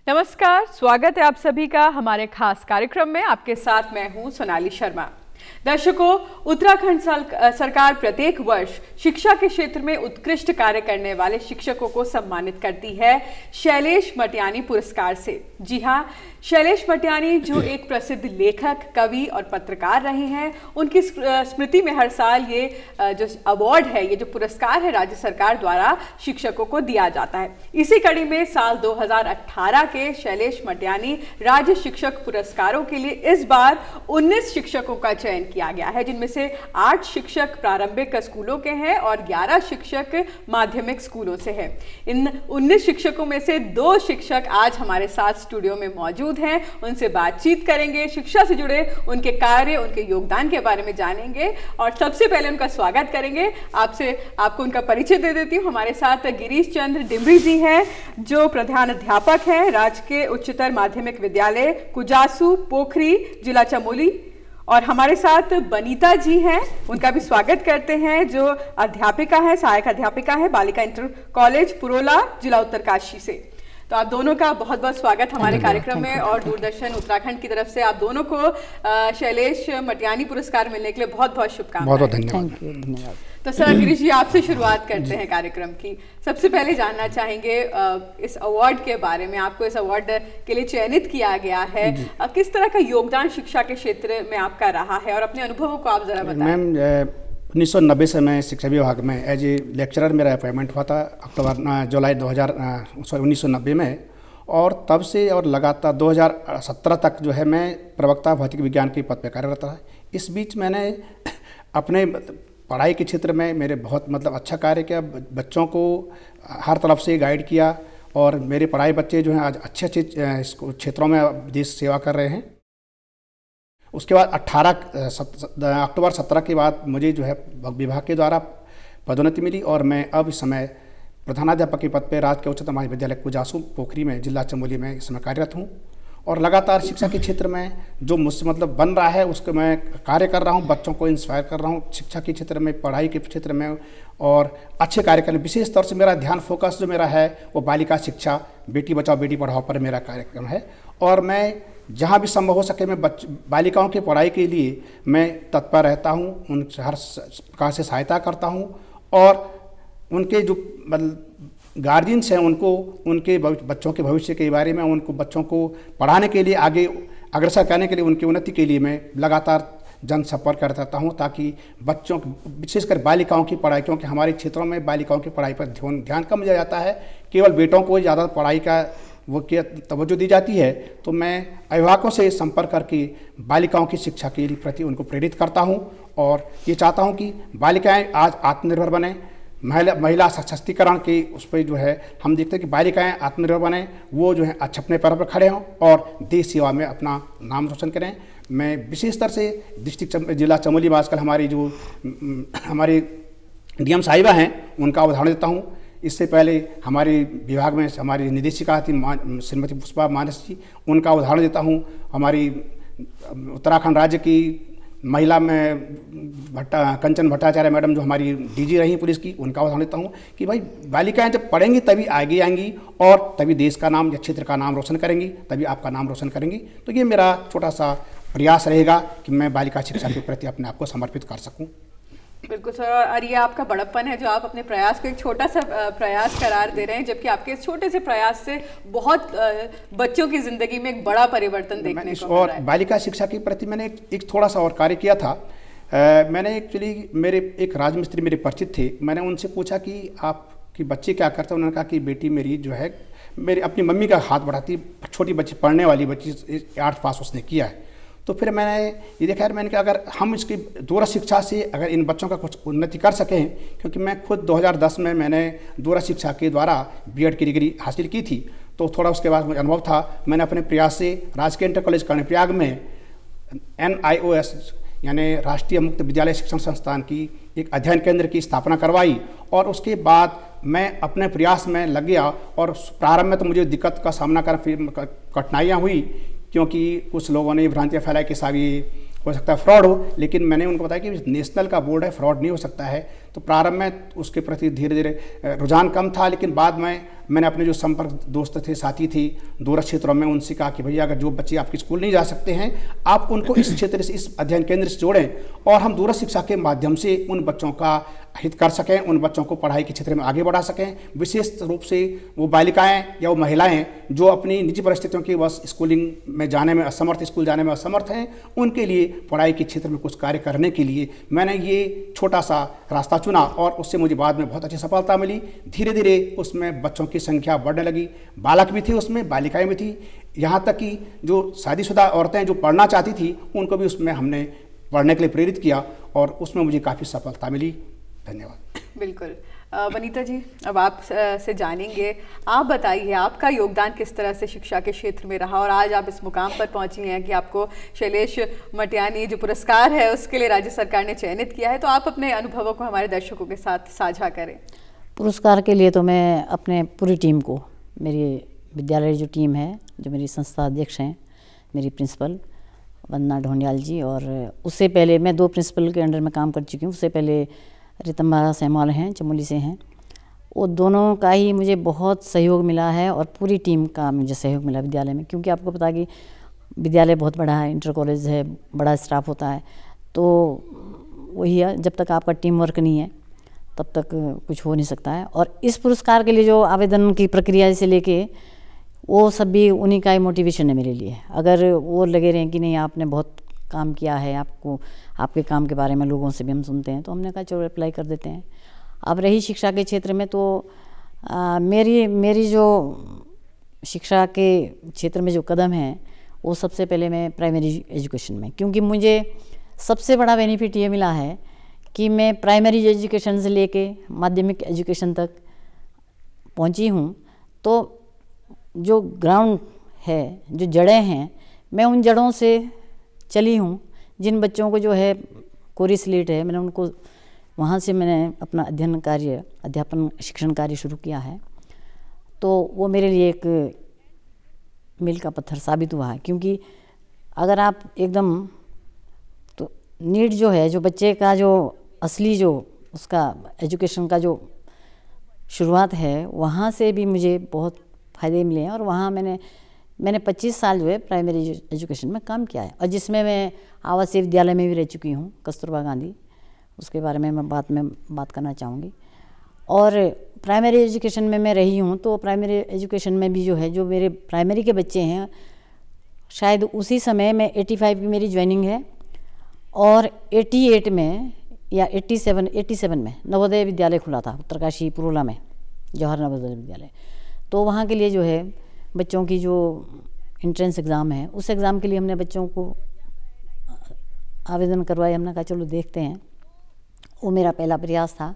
नमस्कार, स्वागत है आप सभी का हमारे खास कार्यक्रम में। आपके साथ मैं हूं सोनाली शर्मा। दर्शकों, उत्तराखंड सरकार प्रत्येक वर्ष शिक्षा के क्षेत्र में उत्कृष्ट कार्य करने वाले शिक्षकों को सम्मानित करती है शैलेश मटियानी पुरस्कार से। जी हाँ, शैलेश मटियानी जो एक प्रसिद्ध लेखक, कवि और पत्रकार रहे हैं, उनकी स्मृति में हर साल ये जो अवार्ड है, ये जो पुरस्कार है, राज्य सरकार द्वारा शिक्षकों को दिया जाता है। इसी कड़ी में साल 2018 के शैलेश मटियानी राज्य शिक्षक पुरस्कारों के लिए इस बार 19 शिक्षकों का चयन किया गया है, जिनमें से 8 शिक्षक प्रारंभिक स्कूलों के हैं और 11 शिक्षक माध्यमिक स्कूलों से हैं। इन 19 शिक्षकों में से 2 शिक्षक आज हमारे साथ स्टूडियो में मौजूद हैं। उनसे बातचीत करेंगे, शिक्षा से जुड़े उनके कार्य, उनके योगदान के बारे में जानेंगे और सबसे पहले उनका स्वागत करेंगे। आपको उनका परिचय दे देती हूँ। हमारे साथ गिरीश चंद्र डिमरी जी हैं, जो प्रधान अध्यापक हैं राजकीय उच्चतर माध्यमिक विद्यालय कुजासू पोखरी, जिला चमोली। और हमारे साथ बनीता जी हैं, उनका भी स्वागत करते हैं, जो अध्यापिका है, सहायक अध्यापिका है बालिका इंटर कॉलेज पुरोला, जिला उत्तरकाशी से। तो आप दोनों का बहुत बहुत स्वागत हमारे कार्यक्रम में और दूरदर्शन उत्तराखंड की तरफ से आप दोनों को शैलेश मटियानी पुरस्कार मिलने के लिए बहुत बहुत शुभकामनाएं। बहुत धन्यवाद। तो सर, गिरीश जी, आपसे शुरुआत करते हैं कार्यक्रम की। सबसे पहले जानना चाहेंगे इस अवार्ड के बारे में। आपको इस अवार्ड के लिए चयनित किया गया है, किस तरह का योगदान शिक्षा के क्षेत्र में आपका रहा है और अपने अनुभवों को आप जरा बताएं। मैम, 1990 से मैं शिक्षा विभाग में एज ए लेक्चरर मेरा अपॉइंटमेंट हुआ था जुलाई 1990 में, और तब से और लगातार 2017 तक जो है मैं प्रवक्ता भौतिक विज्ञान के पद पर कार्यरत रहा। इस बीच मैंने अपने पढ़ाई के क्षेत्र में मेरे बहुत अच्छा कार्य किया, बच्चों को हर तरफ से गाइड किया और मेरे पढ़ाई बच्चे जो हैं आज अच्छे क्षेत्रों में देश सेवा कर रहे हैं। उसके बाद अक्टूबर 17 के बाद मुझे जो है विभाग के द्वारा पदोन्नति मिली और मैं अब इस समय प्रधानाध्यापक के पद पर राजकीय उच्चतर माध्यमिक विद्यालय कुजासू पोखरी में, जिला चमोली में इस समय कार्यरत हूँ। और लगातार शिक्षा के क्षेत्र में जो मुझसे बन रहा है उसको मैं कार्य कर रहा हूँ, बच्चों को इंस्पायर कर रहा हूँ शिक्षा के क्षेत्र में, पढ़ाई के क्षेत्र में, और अच्छे कार्य करने। विशेष तौर से मेरा ध्यान फोकस जो मेरा है वो बालिका शिक्षा, बेटी बचाओ बेटी पढ़ाओ पर मेरा कार्यक्रम है। और मैं जहाँ भी संभव हो सके मैं बालिकाओं की पढ़ाई के लिए मैं तत्पर रहता हूँ, उन हर प्रकार से सहायता करता हूँ और उनके जो गार्जियंस हैं उनको उनके बच्चों के भविष्य के बारे में, उनको बच्चों को पढ़ाने के लिए आगे अग्रसर करने के लिए, उनकी उन्नति के लिए मैं लगातार जन संपर्क करता रहता हूँ, ताकि बच्चों विशेषकर बालिकाओं की पढ़ाई, क्योंकि हमारे क्षेत्रों में बालिकाओं की पढ़ाई पर ध्यान कम दिया जाता है, केवल बेटों को ज़्यादा पढ़ाई का तवज्जो दी जाती है। तो मैं अभिभावकों से संपर्क करके बालिकाओं की शिक्षा के लिए प्रति उनको प्रेरित करता हूँ और ये चाहता हूँ कि बालिकाएँ आज आत्मनिर्भर बने। महिला सशक्तिकरण के उस पर जो है हम देखते हैं कि बालिकाएँ आत्मनिर्भर बने, वो जो है अपने पैरों पर खड़े हों और देश सेवा में अपना नाम रोशन करें। मैं विशेष तरह से डिस्ट्रिक्ट जिला चमोली में आजकल हमारी डीएम साहिबा हैं, उनका उदाहरण देता हूँ। इससे पहले हमारे विभाग में हमारी निदेशिका थी श्रीमती पुष्पा मानस जी, उनका उदाहरण देता हूँ। हमारी उत्तराखंड राज्य की महिला में कंचन भट्टाचार्य मैडम जो हमारी डीजी रही पुलिस की, उनका उदाहरण देता हूँ कि भाई बालिकाएं जब पढ़ेंगी तभी आगे आएंगी और तभी देश का नाम या क्षेत्र का नाम रोशन करेंगी, तभी आपका नाम रोशन करेंगी। तो ये मेरा छोटा सा प्रयास रहेगा कि मैं बालिका शिक्षा के प्रति अपने आप को समर्पित कर सकूँ। बिल्कुल सर, और ये आपका बड़प्पन है जो आप अपने प्रयास को एक छोटा सा प्रयास करार दे रहे हैं, जबकि आपके इस छोटे से प्रयास से बहुत बच्चों की जिंदगी में एक बड़ा परिवर्तन देखने को मिल रहा है। बालिका शिक्षा के प्रति मैंने एक थोड़ा सा और कार्य किया था। मैंने एक्चुअली मेरे एक राजमिस्त्री मेरे परिचित थे, मैंने उनसे पूछा कि आपकी बच्चे क्या करते हैं। उन्होंने कहा कि बेटी मेरी जो है मेरी अपनी मम्मी का हाथ बढ़ाती, छोटी बच्ची, पढ़ने वाली बच्ची, 8th पास उसने किया है। तो फिर मैंने ये देखा यार, मैंने कहा अगर हम इसकी दूरस्थ शिक्षा से अगर इन बच्चों का कुछ उन्नति कर सकें, क्योंकि मैं खुद 2010 में मैंने दूरस्थ शिक्षा के द्वारा बीएड की डिग्री हासिल की थी, तो थोड़ा उसके बाद मुझे अनुभव था। मैंने अपने प्रयास से राजकीय इंटर कॉलेज कर्णप्रयाग में NIOS यानी राष्ट्रीय मुक्त विद्यालय शिक्षण संस्थान की एक अध्ययन केंद्र की स्थापना करवाई और उसके बाद मैं अपने प्रयास में लग गया। और प्रारंभ में तो मुझे दिक्कत का सामना करना, कठिनाइयाँ हुई, क्योंकि कुछ लोगों ने भ्रांतियाँ फैलाई कि साहब ये हो सकता है फ्रॉड हो, लेकिन मैंने उनको बताया कि नेशनल का बोर्ड है, फ्रॉड नहीं हो सकता है। तो प्रारंभ में उसके प्रति धीरे धीरे रुझान कम था, लेकिन बाद में मैंने अपने जो संपर्क दोस्त थे, साथी थी दूर क्षेत्रों में, उनसे कहा कि भैया अगर जो बच्चे आपके स्कूल नहीं जा सकते हैं आप उनको इस क्षेत्र से, इस अध्ययन केंद्र से जोड़ें और हम दूर शिक्षा के माध्यम से उन बच्चों का हित कर सकें, उन बच्चों को पढ़ाई के क्षेत्र में आगे बढ़ा सकें। विशेष रूप से वो बालिकाएं या वो महिलाएं जो अपनी निजी परिस्थितियों की बस स्कूलिंग में जाने में असमर्थ, स्कूल जाने में असमर्थ हैं, उनके लिए पढ़ाई के क्षेत्र में कुछ कार्य करने के लिए मैंने ये छोटा सा रास्ता चुना और उससे मुझे बाद में बहुत अच्छी सफलता मिली। धीरे धीरे उसमें बच्चों की संख्या बढ़ने लगी, बालक भी थे उसमें, बालिकाएं भी थी, यहाँ तक कि जो शादीशुदा औरतें जो पढ़ना चाहती थी उनको भी उसमें हमने पढ़ने के लिए प्रेरित किया और उसमें मुझे काफ़ी सफलता मिली। धन्यवाद। बिल्कुल। वनीता जी, अब आप से जानेंगे, आप बताइए आपका योगदान किस तरह से शिक्षा के क्षेत्र में रहा और आज आप इस मुकाम पर पहुंची हैं कि आपको शैलेश मटियानी जो पुरस्कार है उसके लिए राज्य सरकार ने चयनित किया है, तो आप अपने अनुभवों को हमारे दर्शकों के साथ साझा करें। पुरस्कार के लिए तो मैं अपने पूरी टीम को, मेरी विद्यालय जो टीम है, जो मेरी संस्था अध्यक्ष हैं, मेरी प्रिंसिपल वंदना ढोंडियाल जी, और उससे पहले मैं 2 प्रिंसिपल के अंडर में काम कर चुकी हूँ। उससे पहले रितम्बा सहमाल हैं, चमोली से हैं, वो दोनों का ही मुझे बहुत सहयोग मिला है और पूरी टीम का मुझे सहयोग मिला विद्यालय में, क्योंकि आपको पता कि विद्यालय बहुत बड़ा है, इंटर कॉलेज है, बड़ा स्टाफ होता है, तो वही है, जब तक आपका टीम वर्क नहीं है तब तक कुछ हो नहीं सकता है। और इस पुरस्कार के लिए जो आवेदन की प्रक्रिया से लेके वो सब भी उन्हीं का ही मोटिवेशन है मेरे लिए। अगर वो लगे रहें कि नहीं आपने बहुत काम किया है, आपको आपके काम के बारे में लोगों से भी हम सुनते हैं, तो हमने कहा चलो अप्लाई कर देते हैं। अब रही शिक्षा के क्षेत्र में, तो मेरी जो शिक्षा के क्षेत्र में जो कदम है वो सबसे पहले मैं प्राइमरी एजुकेशन में, क्योंकि मुझे सबसे बड़ा बेनिफिट ये मिला है कि मैं प्राइमरी एजुकेशन से लेके माध्यमिक एजुकेशन तक पहुंची हूं, तो जो ग्राउंड है, जो जड़ें हैं, मैं उन जड़ों से चली हूं। जिन बच्चों को जो है कोरी स्लेट है, मैंने उनको वहाँ से मैंने अपना अध्ययन कार्य, अध्यापन शिक्षण कार्य शुरू किया है, तो वो मेरे लिए एक मील का पत्थर साबित हुआ है। क्योंकि अगर आप एकदम, तो नीड जो है, जो बच्चे का जो असली जो उसका एजुकेशन का जो शुरुआत है, वहाँ से भी मुझे बहुत फ़ायदे मिले हैं। और वहाँ मैंने 25 साल जो है प्राइमरी एजुकेशन में काम किया है, और जिसमें मैं आवासीय विद्यालय में भी रह चुकी हूँ, कस्तूरबा गांधी, उसके बारे में मैं बात करना चाहूँगी। और प्राइमरी एजुकेशन में मैं रही हूँ, तो प्राइमरी एजुकेशन में भी जो है, जो मेरे प्राइमरी के बच्चे हैं, शायद उसी समय में 85 की मेरी ज्वाइनिंग है, और 88 में या 87 में नवोदय विद्यालय खुला था उत्तरकाशी पुरोला में, जवाहर नवोदय विद्यालय। तो वहाँ के लिए जो है बच्चों की जो एंट्रेंस एग्ज़ाम है, उस एग्ज़ाम के लिए हमने बच्चों को आवेदन करवाया। हमने कहा चलो देखते हैं, वो मेरा पहला प्रयास था।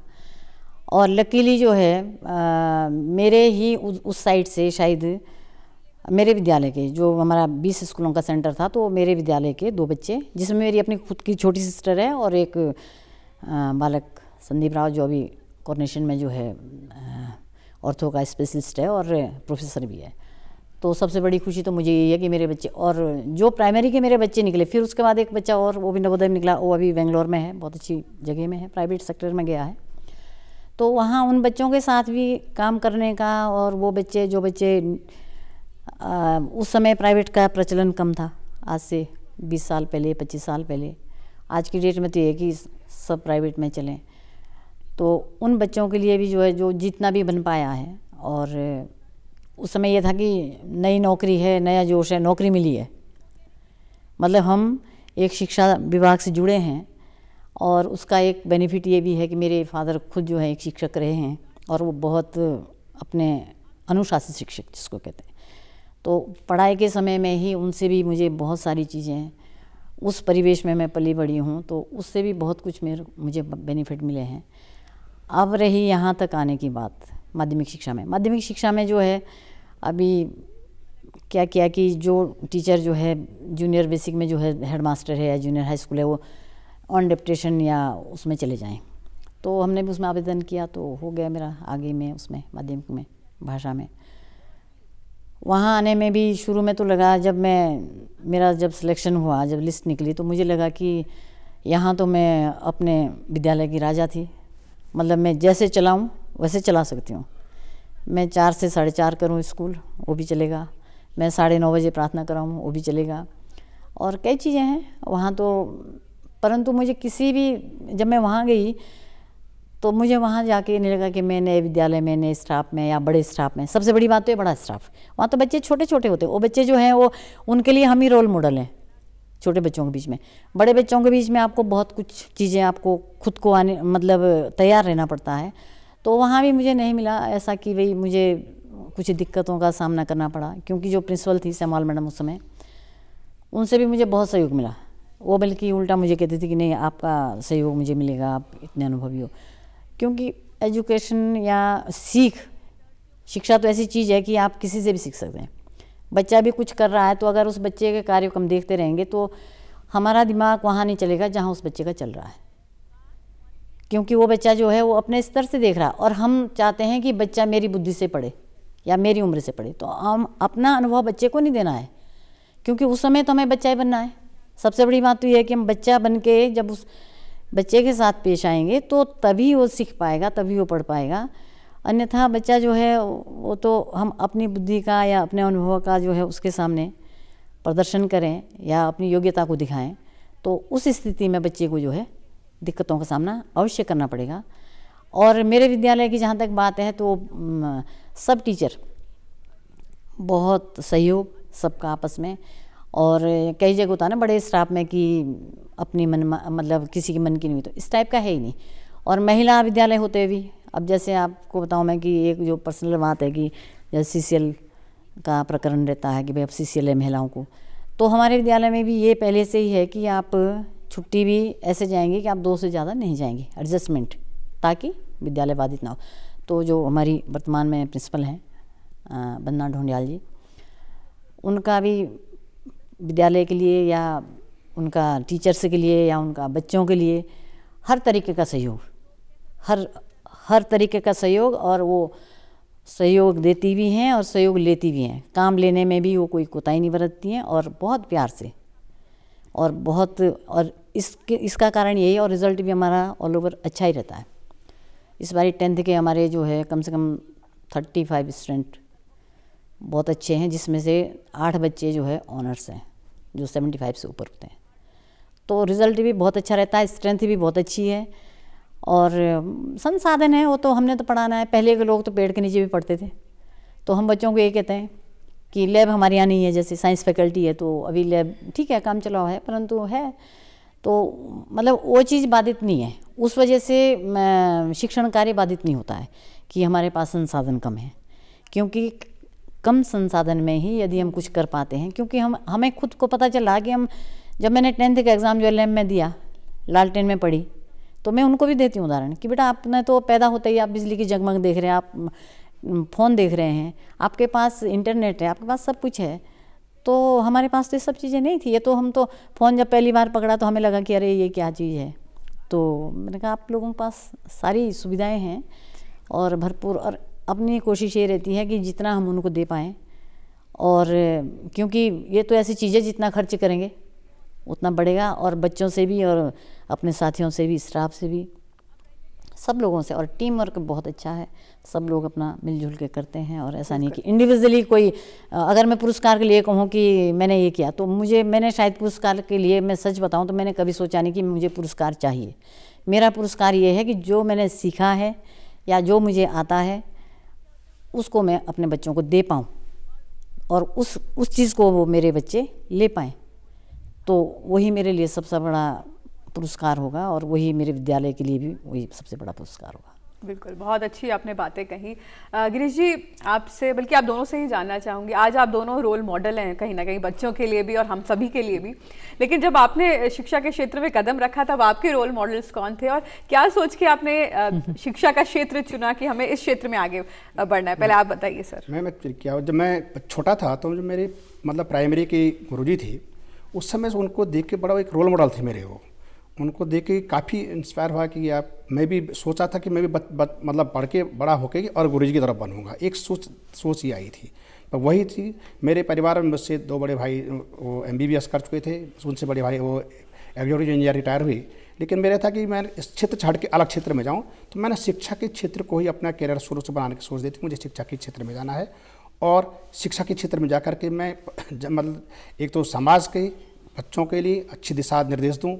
और लकीली जो है मेरे ही उस साइड से, शायद मेरे विद्यालय के, जो हमारा 20 स्कूलों का सेंटर था, तो मेरे विद्यालय के 2 बच्चे, जिसमें मेरी अपनी खुद की छोटी सिस्टर है और एक बालक संदीप राव, जो अभी कोऑर्डिनेशन में जो है ऑर्थो का स्पेशलिस्ट है और प्रोफेसर भी है। तो सबसे बड़ी खुशी तो मुझे यही है कि मेरे बच्चे, और जो प्राइमरी के मेरे बच्चे निकले, फिर उसके बाद एक बच्चा और, वो भी नवोदय में निकला, वो अभी बेंगलोर में है, बहुत अच्छी जगह में है, प्राइवेट सेक्टर में गया है। तो वहाँ उन बच्चों के साथ भी काम करने का, और वो बच्चे जो बच्चे उस समय प्राइवेट का प्रचलन कम था, आज से 20 साल पहले, 25 साल पहले। आज की डेट में तो ये है कि सब प्राइवेट में चलें, तो उन बच्चों के लिए भी जो है, जो जितना भी बन पाया है। और उस समय ये था कि नई नौकरी है, नया जोश है, नौकरी मिली है, मतलब हम एक शिक्षा विभाग से जुड़े हैं, और उसका एक बेनिफिट ये भी है कि मेरे फादर खुद जो है एक शिक्षक रहे हैं, और वो बहुत अपने अनुशासित शिक्षक जिसको कहते हैं। तो पढ़ाई के समय में ही उनसे भी मुझे बहुत सारी चीज़ें, उस परिवेश में मैं पली बड़ी हूँ, तो उससे भी बहुत कुछ मुझे बेनिफिट मिले हैं। अब रही यहाँ तक आने की बात, माध्यमिक शिक्षा में जो है अभी क्या किया कि जो टीचर जो है जूनियर बेसिक में जो है हेडमास्टर है या जूनियर हाई स्कूल है, वो ऑन डेप्यूटेशन या उसमें चले जाएं। तो हमने भी उसमें आवेदन किया, तो हो गया मेरा आगे में उसमें माध्यमिक में भाषा में। वहाँ आने में भी शुरू में तो लगा, मेरा जब सिलेक्शन हुआ, जब लिस्ट निकली, तो मुझे लगा कि यहाँ तो मैं अपने विद्यालय की राजा थी, मतलब मैं जैसे चलाऊँ वैसे चला सकती हूँ। मैं 4 से 4:30 करूँ स्कूल, वो भी चलेगा। मैं 9:30 बजे प्रार्थना कराऊँ, वो भी चलेगा। और कई चीज़ें हैं वहाँ तो, परंतु मुझे किसी भी, जब मैं वहाँ गई तो मुझे वहाँ जाके नहीं लगा कि मैं नए विद्यालय में, नए स्टाफ में या बड़े स्टाफ में। सबसे बड़ी बात तो ये बड़ा स्टाफ, वहाँ तो बच्चे छोटे छोटे होते हैं। वो बच्चे जो हैं वो, उनके लिए हम ही रोल मॉडल हैं छोटे बच्चों के बीच में। बड़े बच्चों के बीच में आपको बहुत कुछ चीज़ें, आपको खुद को आने मतलब तैयार रहना पड़ता है। तो वहाँ भी मुझे नहीं मिला ऐसा कि भाई मुझे कुछ दिक्कतों का सामना करना पड़ा, क्योंकि जो प्रिंसिपल थी सेमवाल मैडम उस समय, उनसे भी मुझे बहुत सहयोग मिला। वो बल्कि उल्टा मुझे कहती थी कि नहीं, आपका सहयोग मुझे मिलेगा, आप इतने अनुभवी हो। क्योंकि एजुकेशन या शिक्षा तो ऐसी चीज़ है कि आप किसी से भी सीख सकते हैं। बच्चा भी कुछ कर रहा है तो अगर उस बच्चे के कार्य को हम देखते रहेंगे तो हमारा दिमाग वहाँ नहीं चलेगा जहाँ उस बच्चे का चल रहा है, क्योंकि वो बच्चा जो है वो अपने स्तर से देख रहा है और हम चाहते हैं कि बच्चा मेरी बुद्धि से पढ़े या मेरी उम्र से पढ़े। तो हम अपना अनुभव बच्चे को नहीं देना है, क्योंकि उस समय तो हमें बच्चा ही बनना है। सबसे बड़ी बात तो ये है कि हम बच्चा बन के जब उस बच्चे के साथ पेश आएंगे तो तभी वो सीख पाएगा, तभी वो पढ़ पाएगा। अन्यथा बच्चा जो है वो तो हम अपनी बुद्धि का या अपने अनुभव का जो है उसके सामने प्रदर्शन करें या अपनी योग्यता को दिखाएं तो उस स्थिति में बच्चे को जो है दिक्कतों का सामना अवश्य करना पड़ेगा। और मेरे विद्यालय की जहाँ तक बात है तो सब टीचर बहुत सहयोग सबका आपस में, और कई जगह होता है ना बड़े स्टाफ में कि अपनी मन मतलब किसी के मन की नहीं हुई, तो इस टाइप का है ही नहीं। और महिला विद्यालय होते भी, अब जैसे आपको बताऊं मैं कि एक जो पर्सनल बात है कि जैसे CCL का प्रकरण रहता है कि भाई अब CCL है महिलाओं को, तो हमारे विद्यालय में भी ये पहले से ही है कि आप छुट्टी भी ऐसे जाएंगे कि आप 2 से ज़्यादा नहीं जाएंगे, एडजस्टमेंट, ताकि विद्यालय बाधित ना हो। तो जो हमारी वर्तमान में प्रिंसिपल हैं वंदना ढोंडियाल जी, उनका भी विद्यालय के लिए या उनका टीचर्स के लिए या उनका बच्चों के लिए हर तरीके का सहयोग, हर तरीके का सहयोग, और वो सहयोग देती भी हैं और सहयोग लेती भी हैं। काम लेने में भी वो कोई कोताही नहीं बरतती हैं और बहुत प्यार से, और इसका कारण यही, और रिज़ल्ट भी हमारा ऑल ओवर अच्छा ही रहता है। इस बार 10th के हमारे जो है कम से कम 35 स्टूडेंट बहुत अच्छे हैं, जिसमें से 8 बच्चे जो है ऑनर्स हैं जो 75 से ऊपर होते हैं। तो रिज़ल्ट भी बहुत अच्छा रहता है, स्ट्रेंथ भी बहुत अच्छी है, और संसाधन है वो तो हमने तो पढ़ाना है। पहले के लोग तो पेड़ के नीचे भी पढ़ते थे, तो हम बच्चों को ये कहते हैं कि लैब हमारे यहाँ नहीं है, जैसे साइंस फैकल्टी है तो अभी लैब ठीक है काम चलाओ है, परंतु है तो मतलब वो चीज़ बाधित नहीं है। उस वजह से शिक्षण कार्य बाधित नहीं होता है कि हमारे पास संसाधन कम है, क्योंकि कम संसाधन में ही यदि हम कुछ कर पाते हैं, क्योंकि हमें खुद को पता चला कि जब मैंने 10th का एग्ज़ाम जो LM में दिया, लालटेन में पढ़ी, तो मैं उनको भी देती हूँ उदाहरण कि बेटा आपने तो पैदा होते ही आप बिजली की जगमग देख रहे हैं, आप फ़ोन देख रहे हैं, आपके पास इंटरनेट है, आपके पास सब कुछ है। तो हमारे पास तो ये सब चीज़ें नहीं थी। ये तो हम तो फ़ोन जब पहली बार पकड़ा तो हमें लगा कि अरे ये क्या चीज़ है। तो मैंने कहा आप लोगों के पास सारी सुविधाएँ हैं और भरपूर, और अपनी कोशिश ये रहती है कि जितना हम उनको दे पाएँ, और क्योंकि ये तो ऐसी चीज़ है जितना खर्च करेंगे उतना बढ़ेगा, और बच्चों से भी और अपने साथियों से भी, स्टाफ से भी, सब लोगों से। और टीम वर्क बहुत अच्छा है, सब लोग अपना मिलजुल के करते हैं, और ऐसा नहीं कि इंडिविजुअली कोई, अगर मैं पुरस्कार के लिए कहूँ कि मैंने ये किया तो मैंने शायद पुरस्कार के लिए, मैं सच बताऊँ तो मैंने कभी सोचा नहीं कि मुझे पुरस्कार चाहिए। मेरा पुरस्कार ये है कि जो मैंने सीखा है या जो मुझे आता है उसको मैं अपने बच्चों को दे पाऊँ, और उस चीज़ को वो मेरे बच्चे ले पाएँ, तो वही मेरे लिए सबसे बड़ा पुरस्कार होगा, और वही मेरे विद्यालय के लिए भी वही सबसे बड़ा पुरस्कार होगा। बिल्कुल, बहुत अच्छी आपने बातें कही। गिरीश जी, आपसे, बल्कि आप दोनों से ही जानना चाहूँगी, आज आप दोनों रोल मॉडल हैं कहीं ना कहीं बच्चों के लिए भी और हम सभी के लिए भी, लेकिन जब आपने शिक्षा के क्षेत्र में कदम रखा तब आपके रोल मॉडल्स कौन थे और क्या सोच के आपने शिक्षा का क्षेत्र चुना कि हमें इस क्षेत्र में आगे बढ़ना है? पहले आप बताइए सर। जब मैं छोटा था तो जो मेरे मतलब प्राइमरी के गुरुजी थे, उस समय से उनको देख के बड़ा एक रोल मॉडल थे मेरे। वो उनको देख के काफ़ी इंस्पायर हुआ कि मैं भी सोचा था कि मैं भी मतलब पढ़ के बड़ा होकर और गुरुजी की तरफ बनूंगा, एक सोच ही आई थी। पर वही थी, मेरे परिवार में मुझसे 2 बड़े भाई वो MBBS कर चुके थे, उनसे बड़े भाई वो एग्जीक्यूटिव इंजीनियर रिटायर हुए, लेकिन मेरा था कि मैं इस क्षेत्र छोड़ के अलग क्षेत्र में जाऊँ, तो मैंने शिक्षा के क्षेत्र को ही अपना करियर शुरू से बनाने की सोच दी थी। मुझे शिक्षा के क्षेत्र में जाना है और शिक्षा के क्षेत्र में जाकर के मैं मतलब एक तो समाज के बच्चों के लिए अच्छी दिशा निर्देश दूँ,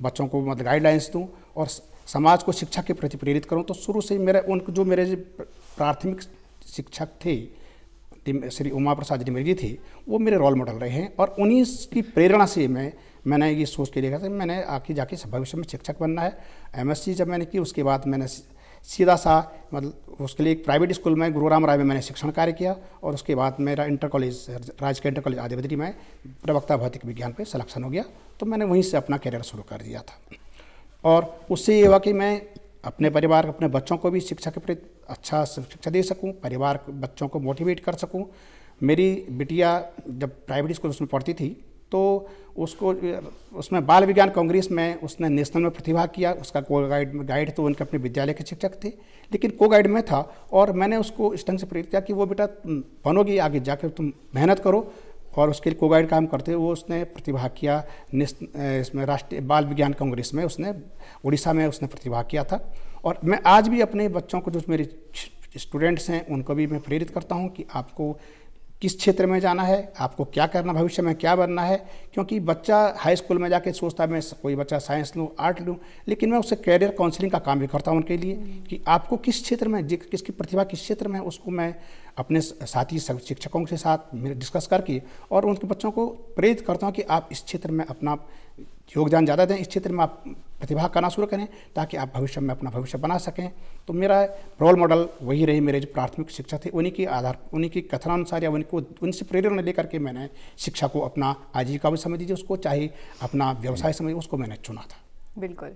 बच्चों को मतलब गाइडलाइंस दूँ और समाज को शिक्षा के प्रति प्रेरित करूँ। तो शुरू से मेरा जो मेरे प्राथमिक शिक्षक थे श्री उमा प्रसाद डिमरी जी थे, वो मेरे रोल मॉडल रहे हैं और उन्हीं की प्रेरणा से मैंने ये सोच के देखा था मैंने आगे जाके भविष्य में शिक्षक बनना है। एमएससी जब मैंने की उसके बाद मैंने सीधा सा मतलब उसके लिए एक प्राइवेट स्कूल में गुरुराम राय में मैंने शिक्षण कार्य किया और उसके बाद मेरा इंटर कॉलेज राजकीय इंटर कॉलेज आदिबद्री में प्रवक्ता भौतिक विज्ञान पे सिलेक्शन हो गया। तो मैंने वहीं से अपना करियर शुरू कर दिया था और उससे ये हुआ कि मैं अपने परिवार अपने बच्चों को भी शिक्षा के प्रति अच्छा शिक्षा दे सकूं, परिवार बच्चों को मोटिवेट कर सकूं। मेरी बिटिया जब प्राइवेट स्कूल उसमें पढ़ती थी तो उसको उसमें बाल विज्ञान कांग्रेस में उसने नेशनल में प्रतिभाग किया। उसका को गाइड तो उनके अपने विद्यालय के शिक्षक थे, लेकिन को गाइड में था और मैंने उसको इस ढंग से प्रेरित किया कि वो बेटा बनोगी, आगे जाकर तुम मेहनत करो और उसके लिए को गाइड काम करते हुए वो उसने प्रतिभाग किया। इसमें राष्ट्रीय बाल विज्ञान कांग्रेस में उसने उड़ीसा में उसने प्रतिभाग किया था। और मैं आज भी अपने बच्चों को जो मेरे स्टूडेंट्स हैं उनको भी मैं प्रेरित करता हूं कि आपको किस क्षेत्र में जाना है, आपको क्या करना, भविष्य में क्या बनना है। क्योंकि बच्चा हाई स्कूल में जाके सोचता है मैं कोई बच्चा साइंस लूँ, आर्ट लूँ, लेकिन मैं उससे कैरियर काउंसलिंग का काम भी करता हूँ उनके लिए कि आपको किस क्षेत्र में किसकी प्रतिभा किस क्षेत्र में है, उसको मैं अपने साथी शिक्षकों के साथ डिस्कस करके और उनके बच्चों को प्रेरित करता हूँ कि आप इस क्षेत्र में अपना योगदान ज़्यादा दें, इस क्षेत्र में आप प्रतिभा करना शुरू करें ताकि आप भविष्य में अपना भविष्य बना सकें। तो मेरा रोल मॉडल वही रहे, मेरे जो प्राथमिक शिक्षक थे उन्हीं के आधार उन्हीं के कथनानुसार या उनसे प्रेरणा लेकर के मैंने शिक्षा को अपना आजीविका भी समझ लीजिए उसको, चाहे अपना व्यवसाय समझिए उसको मैंने चुना था। बिल्कुल।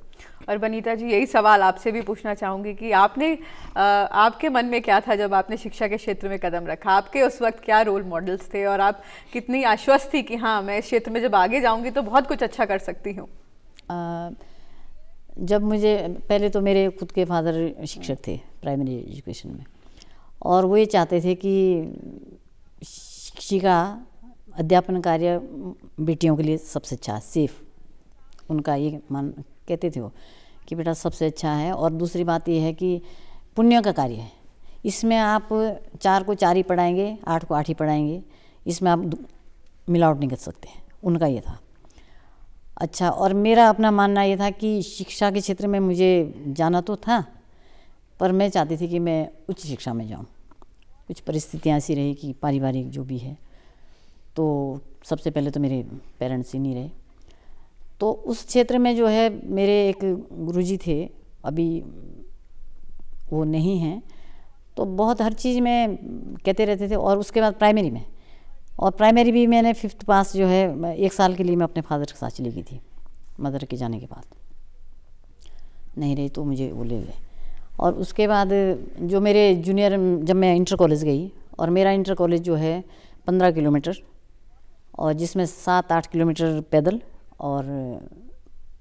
और बनीता जी यही सवाल आपसे भी पूछना चाहूँगी कि आपके मन में क्या था जब आपने शिक्षा के क्षेत्र में कदम रखा? आपके उस वक्त क्या रोल मॉडल्स थे और आप कितनी आश्वस्त थी कि हाँ मैं इस क्षेत्र में जब आगे जाऊँगी तो बहुत कुछ अच्छा कर सकती हूँ? जब मुझे पहले तो मेरे खुद के फादर शिक्षक थे प्राइमरी एजुकेशन में और वो ये चाहते थे कि शिक्षिका अध्यापन कार्य बेटियों के लिए सबसे अच्छा सेफ, उनका ये मान कहते थे वो कि बेटा सबसे अच्छा है। और दूसरी बात ये है कि पुण्य का कार्य है, इसमें आप 4 को 4 ही पढ़ाएंगे, 8 को 8 ही पढ़ाएंगे, इसमें आप मिलावट नहीं कर सकते, उनका ये था। अच्छा, और मेरा अपना मानना ये था कि शिक्षा के क्षेत्र में मुझे जाना तो था पर मैं चाहती थी कि मैं उच्च शिक्षा में जाऊँ। कुछ परिस्थितियाँ ऐसी रही कि पारिवारिक जो भी है, तो सबसे पहले तो मेरे पेरेंट्स ही नहीं रहे, तो उस क्षेत्र में जो है मेरे एक गुरुजी थे, अभी वो नहीं हैं, तो बहुत हर चीज़ में कहते रहते थे। और उसके बाद प्राइमरी में, और प्राइमरी भी मैंने 5th पास जो है 1 साल के लिए मैं अपने फादर के साथ चली गई थी। मदर के जाने के बाद नहीं रही तो मुझे वो ले गए। और उसके बाद जो मेरे जूनियर, जब मैं इंटर कॉलेज गई, और मेरा इंटर कॉलेज जो है 15 किलोमीटर और जिसमें 7-8 किलोमीटर पैदल और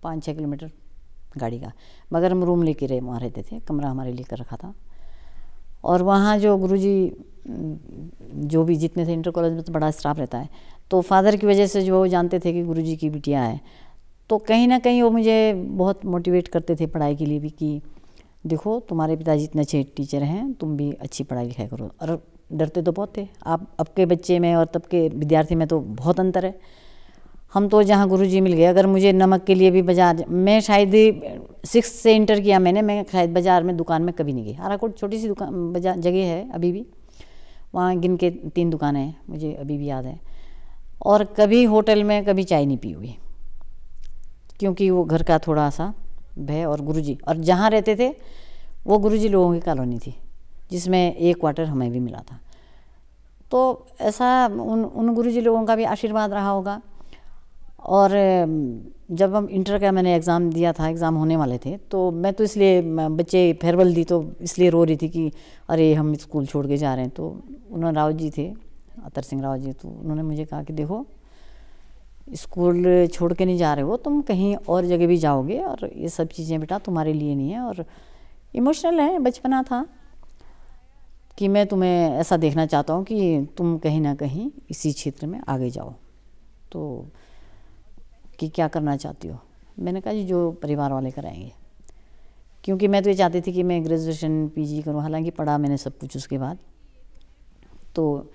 5-6 किलोमीटर गाड़ी का, मगर हम रूम लेके वहाँ रहते थे, कमरा हमारे लेकर रखा था। और वहाँ जो गुरुजी जो भी जितने थे, इंटर कॉलेज में तो बड़ा स्टाफ रहता है, तो फादर की वजह से जो जानते थे कि गुरुजी की बिटिया है, तो कहीं ना कहीं वो मुझे बहुत मोटिवेट करते थे पढ़ाई के लिए भी कि देखो तुम्हारे पिताजी इतने अच्छे टीचर हैं, तुम भी अच्छी पढ़ाई लिखाई करो। और डरते तो बहुत थे, आप अब के बच्चे में और तब के विद्यार्थी में तो बहुत अंतर है। हम तो जहाँ गुरुजी मिल गए, अगर मुझे नमक के लिए भी बाजार, मैं शायद 6th से इंटर किया मैंने, मैं शायद बाज़ार में दुकान में कभी नहीं गई। हाराकोट छोटी सी दुकान बाजार जगह है अभी भी, वहाँ गिन के 3 दुकानें हैं, मुझे अभी भी याद है। और कभी होटल में कभी चाय नहीं पी हुई, क्योंकि वो घर का थोड़ा सा भय। और गुरुजी, और जहाँ रहते थे वो गुरुजी लोगों की कॉलोनी थी, जिसमें एक क्वार्टर हमें भी मिला था। तो ऐसा उन गुरुजी लोगों का भी आशीर्वाद रहा होगा। और जब हम इंटर का मैंने एग्ज़ाम दिया था, एग्ज़ाम होने वाले थे, तो मैं तो इसलिए बच्चे फेयरवेल दी तो इसलिए रो रही थी कि अरे हम स्कूल छोड़ के जा रहे हैं। तो उन्होंने राव जी थे, अतर सिंह राव जी, तो उन्होंने मुझे कहा कि देखो स्कूल छोड़ के नहीं जा रहे हो, तुम कहीं और जगह भी जाओगे, और ये सब चीज़ें बेटा तुम्हारे लिए नहीं है। और इमोशनल है, बचपना था कि मैं तुम्हें ऐसा देखना चाहता हूँ कि तुम कहीं ना कहीं इसी क्षेत्र में आगे जाओ, तो कि क्या करना चाहती हो। मैंने कहा जी जो परिवार वाले कराएंगे, क्योंकि मैं तो ये चाहती थी कि मैं ग्रेजुएशन पीजी करूं, हालांकि पढ़ा मैंने सब कुछ उसके बाद। तो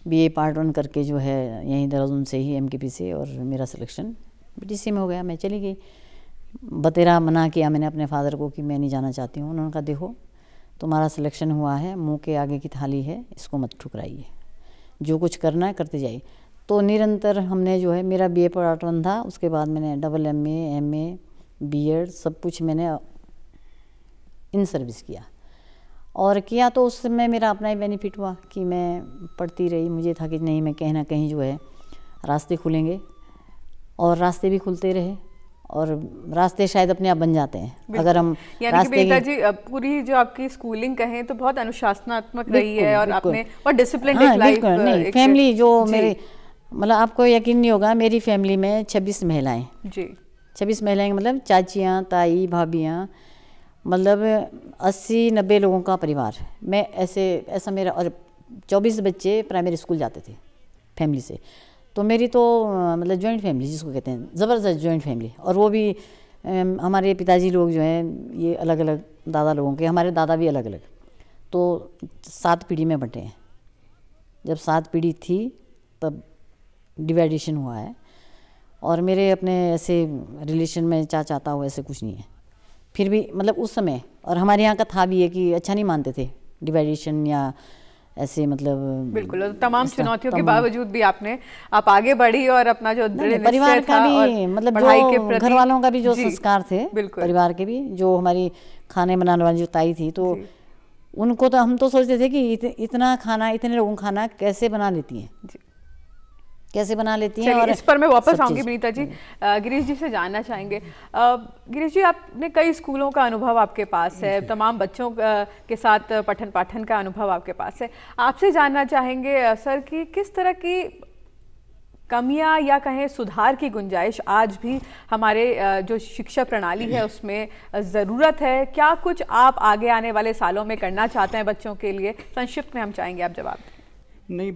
बीए पार्ट 1 करके जो है यहीं देहरादून से ही एमकेपी से, और मेरा सिलेक्शन बीटीसी में हो गया। मैं चली गई, बतेरा मना किया मैंने अपने फादर को कि मैं नहीं जाना चाहती हूँ। उन्होंने कहा देखो तुम्हारा सिलेक्शन हुआ है, मुंह के आगे की थाली है, इसको मत ठुकराइए, जो कुछ करना है करते जाइए। तो निरंतर हमने जो है, मेरा बीए पार्ट 1 था, उसके बाद मैंने डबल एमए बीएड सब कुछ मैंने इन सर्विस किया और किया। तो उस समय मेरा अपना ही बेनिफिट हुआ कि मैं पढ़ती रही। मुझे था कि नहीं, मैं कहीं ना कहीं जो है रास्ते खुलेंगे, और रास्ते भी खुलते रहे, और रास्ते शायद अपने आप बन जाते हैं अगर हम यानी कि जी पूरी जो आपकी स्कूलिंग कहें तो बहुत अनुशासनात्मक रही है, और आपने और डिसिप्लिन्ड लाइफ। नहीं, फैमिली जो मेरे, मतलब आपको यकीन नहीं होगा, मेरी फैमिली में 26 महिलाएं जी, 26 महिलाएं, मतलब चाचियाँ, ताई, भाभियाँ, मतलब 80-90 लोगों का परिवार। मैं ऐसा मेरा, और 24 बच्चे प्राइमरी स्कूल जाते थे फैमिली से। तो मेरी तो मतलब जॉइंट फैमिली जिसको कहते हैं, ज़बरदस्त जॉइंट फैमिली। और वो भी हमारे पिताजी लोग जो हैं ये अलग अलग दादा लोगों के, हमारे दादा भी अलग अलग। तो 7 पीढ़ी में बंटे हैं। जब 7 पीढ़ी थी तब डिवाइडेशन हुआ है। और मेरे अपने ऐसे रिलेशन में चाचा ताऊ ऐसे कुछ नहीं है। फिर भी मतलब उस समय, और हमारे यहाँ का था भी है कि अच्छा नहीं मानते थे डिवाइडेशन या ऐसे, मतलब बिल्कुल तमाम चुनौतियों के बावजूद भी आप आगे बढ़ी, और अपना जो परिवार का भी, मतलब जो घर वालों का भी जो संस्कार थे, परिवार के भी, जो हमारी खाने बनाने वाली जो ताई थी, तो उनको तो हम तो सोचते थे कि इतना खाना, इतने लोगों का खाना कैसे बना लेती हैं, कैसे बना लेती हैं। और इस पर मैं वापस आऊंगी विनीता जी। गिरीश जी से जानना चाहेंगे, गिरीश जी आपने कई स्कूलों का अनुभव आपके पास है, तमाम बच्चों के साथ पठन पाठन का अनुभव आपके पास है। आपसे जानना चाहेंगे सर कि किस तरह की कमियां या कहें सुधार की गुंजाइश आज भी हमारे जो शिक्षा प्रणाली है उसमें ज़रूरत है? क्या कुछ आप आगे आने वाले सालों में करना चाहते हैं बच्चों के लिए? संक्षिप्त में हम चाहेंगे आप जवाब दें। नहीं,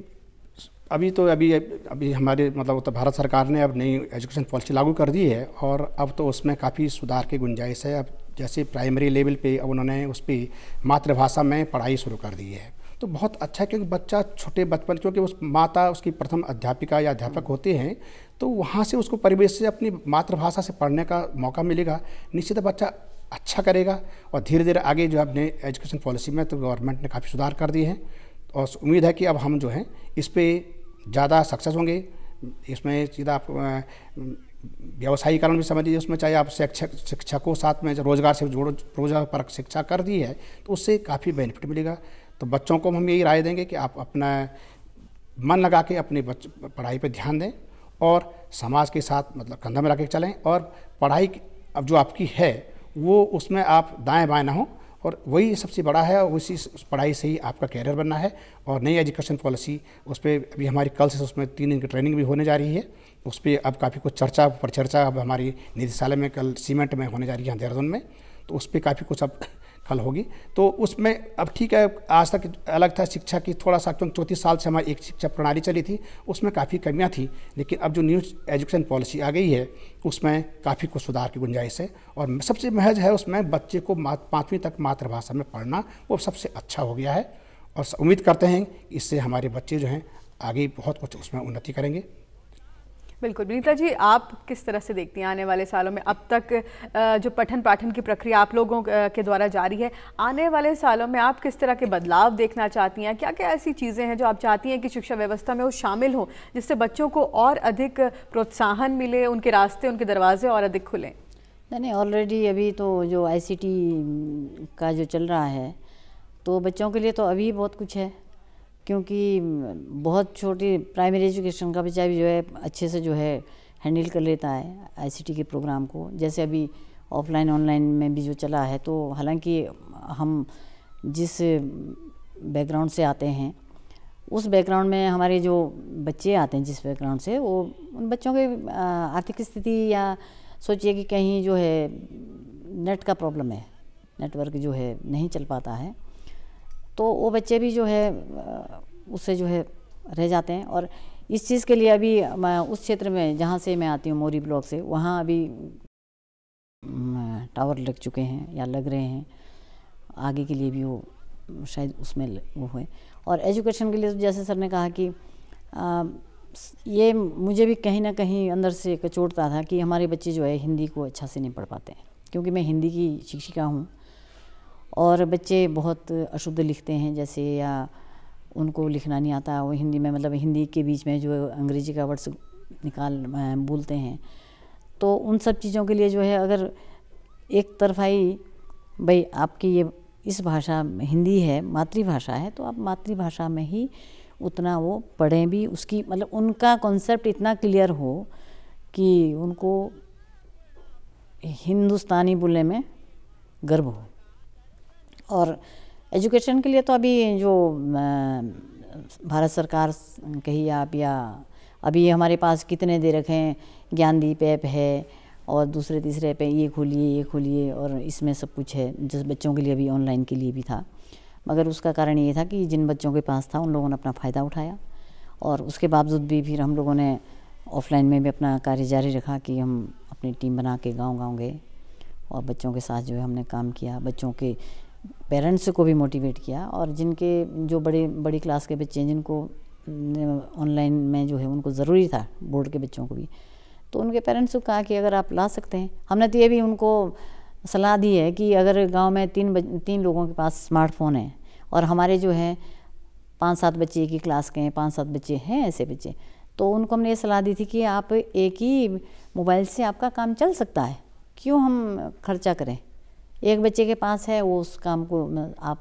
अभी हमारे मतलब उत्तर भारत सरकार ने अब नई एजुकेशन पॉलिसी लागू कर दी है, और अब तो उसमें काफ़ी सुधार की गुंजाइश है। अब जैसे प्राइमरी लेवल पे अब उन्होंने उस पर मातृभाषा में पढ़ाई शुरू कर दी है, तो बहुत अच्छा है। क्योंकि बच्चा छोटे बचपन, क्योंकि उस माता उसकी प्रथम अध्यापिका या अध्यापक होते हैं, तो वहाँ से उसको परिवेश से अपनी मातृभाषा से पढ़ने का मौका मिलेगा, निश्चित बच्चा अच्छा करेगा। और धीरे धीरे आगे जो अपने एजुकेशन पॉलिसी में तो गवर्नमेंट ने काफ़ी सुधार कर दिए हैं, और उम्मीद है कि अब हम जो हैं इस पर ज़्यादा सक्सेस होंगे। इसमें सीधा आप व्यवसायीकरण भी समझिए, उसमें चाहे आप शिक्षकों साथ में रोजगार से जोड़ो, रोजगार परक शिक्षा कर दी है, तो उससे काफ़ी बेनिफिट मिलेगा। तो बच्चों को हम यही राय देंगे कि आप अपना मन लगा के अपनी पढ़ाई पर ध्यान दें, और समाज के साथ मतलब कंधा में रख के चलें, और पढ़ाई अब जो आपकी है वो उसमें आप दाएँ बाएँ ना हो, और वही सबसे बड़ा है। और उसी पढ़ाई से ही आपका कैरियर बनना है। और नई एजुकेशन पॉलिसी उस पर अभी हमारी कल से उसमें 3 दिन की ट्रेनिंग भी होने जा रही है। उस पर अब काफ़ी कुछ परिचर्चा अब हमारी निदेशालय में कल सीमेंट में होने जा रही है देहरादून में, तो उस पर काफ़ी कुछ अब कल होगी। तो उसमें अब ठीक है, आज तक अलग था शिक्षा की थोड़ा सा, क्योंकि 34 साल से हमारी एक शिक्षा प्रणाली चली थी, उसमें काफ़ी कमियां थी। लेकिन अब जो न्यू एजुकेशन पॉलिसी आ गई है उसमें काफ़ी कुछ सुधार की गुंजाइश है। और सबसे महज है उसमें बच्चे को 5वीं तक मातृभाषा में पढ़ना, वो सबसे अच्छा हो गया है। और उम्मीद करते हैं इससे हमारे बच्चे जो हैं आगे बहुत कुछ उसमें उन्नति करेंगे। बिल्कुल विनीता जी, आप किस तरह से देखती हैं आने वाले सालों में? अब तक जो पठन पाठन की प्रक्रिया आप लोगों के द्वारा जारी है, आने वाले सालों में आप किस तरह के बदलाव देखना चाहती हैं? क्या क्या ऐसी चीज़ें हैं जो आप चाहती हैं कि शिक्षा व्यवस्था में वो शामिल हो, जिससे बच्चों को और अधिक प्रोत्साहन मिले, उनके रास्ते, उनके दरवाजे और अधिक खुलें? नहीं, ऑलरेडी अभी तो जो ICT का जो चल रहा है, तो बच्चों के लिए तो अभी बहुत कुछ है, क्योंकि बहुत छोटी प्राइमरी एजुकेशन का बच्चा भी जो है अच्छे से जो है हैंडल कर लेता है ICT के प्रोग्राम को। जैसे अभी ऑफलाइन ऑनलाइन में भी जो चला है, तो हालांकि हम जिस बैकग्राउंड से आते हैं उस बैकग्राउंड में हमारे जो बच्चे आते हैं जिस बैकग्राउंड से, वो उन बच्चों के आर्थिक स्थिति, या सोचिए कि कहीं जो है नेट का प्रॉब्लम है, नेटवर्क जो है नहीं चल पाता है, तो वो बच्चे भी जो है उससे जो है रह जाते हैं। और इस चीज़ के लिए अभी उस क्षेत्र में जहाँ से मैं आती हूँ, मोरी ब्लॉक से, वहाँ अभी टावर लग चुके हैं या लग रहे हैं, आगे के लिए भी वो शायद उसमें वो है। और एजुकेशन के लिए तो जैसे सर ने कहा कि ये मुझे भी कहीं ना कहीं अंदर से कचोटता था कि हमारे बच्चे जो है हिंदी को अच्छा से नहीं पढ़ पाते हैं, क्योंकि मैं हिंदी की शिक्षिका हूँ और बच्चे बहुत अशुद्ध लिखते हैं जैसे, या उनको लिखना नहीं आता, वो हिंदी में मतलब हिंदी के बीच में जो अंग्रेजी का वर्ड्स निकाल बोलते हैं। तो उन सब चीज़ों के लिए जो है अगर एक तरफाई भाई आपकी ये इस भाषा हिंदी है, मातृभाषा है, तो आप मातृभाषा में ही उतना वो पढ़ें भी, उसकी मतलब उनका कॉन्सेप्ट इतना क्लियर हो कि उनको हिंदुस्तानी बोलने में गर्व हो। और एजुकेशन के लिए तो अभी जो भारत सरकार कही आप, या अभी हमारे पास कितने दे रखे हैं, ज्ञानदीप ऐप है और दूसरे तीसरे ऐप है, ये खोलिए और इसमें सब कुछ है, जिस बच्चों के लिए भी ऑनलाइन के लिए भी था। मगर उसका कारण ये था कि जिन बच्चों के पास था उन लोगों ने अपना फ़ायदा उठाया, और उसके बावजूद भी फिर हम लोगों ने ऑफलाइन में भी अपना कार्य जारी रखा कि हम अपनी टीम बना के गाँव गए और बच्चों के साथ जो है हमने काम किया, बच्चों के पेरेंट्स को भी मोटिवेट किया। और जिनके जो बड़ी क्लास के बच्चे हैं जिनको ऑनलाइन में जो है उनको ज़रूरी था, बोर्ड के बच्चों को भी, तो उनके पेरेंट्स को कहा कि अगर आप ला सकते हैं। हमने तो ये भी उनको सलाह दी है कि अगर गांव में तीन लोगों के पास स्मार्टफोन है और हमारे जो है 5-7 बच्चे एक ही क्लास के हैं, 5-7 बच्चे हैं ऐसे बच्चे, तो उनको हमने ये सलाह दी थी कि आप एक ही मोबाइल से आपका काम चल सकता है, क्यों हम खर्चा करें। एक बच्चे के पास है, वो उस काम को आप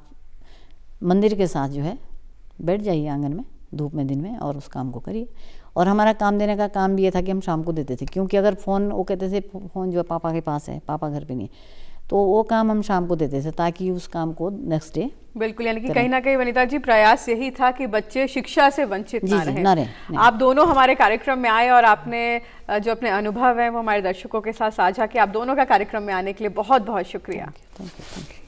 मंदिर के साथ जो है बैठ जाइए आंगन में धूप में दिन में और उस काम को करिए। और हमारा काम देने का काम भी ये था कि हम शाम को देते थे, क्योंकि अगर फ़ोन वो कहते थे फ़ोन जो है पापा के पास है, पापा घर पे नहीं, तो वो काम हम शाम को देते थे ताकि उस काम को नेक्स्ट डे। बिल्कुल, यानी कि कहीं ना कहीं वनिता जी प्रयास यही था कि बच्चे शिक्षा से वंचित ना रहें। आप दोनों हमारे कार्यक्रम में आए और आपने जो अपने अनुभव है वो हमारे दर्शकों के साथ साझा किया। आप दोनों का कार्यक्रम में आने के लिए बहुत बहुत शुक्रिया। Thank you.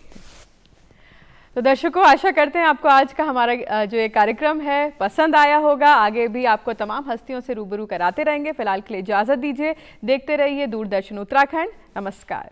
तो दर्शकों, आशा करते हैं आपको आज का हमारा जो ये कार्यक्रम है पसंद आया होगा। आगे भी आपको तमाम हस्तियों से रूबरू कराते रहेंगे। फिलहाल के लिए इजाजत दीजिए। देखते रहिए दूरदर्शन उत्तराखंड। नमस्कार।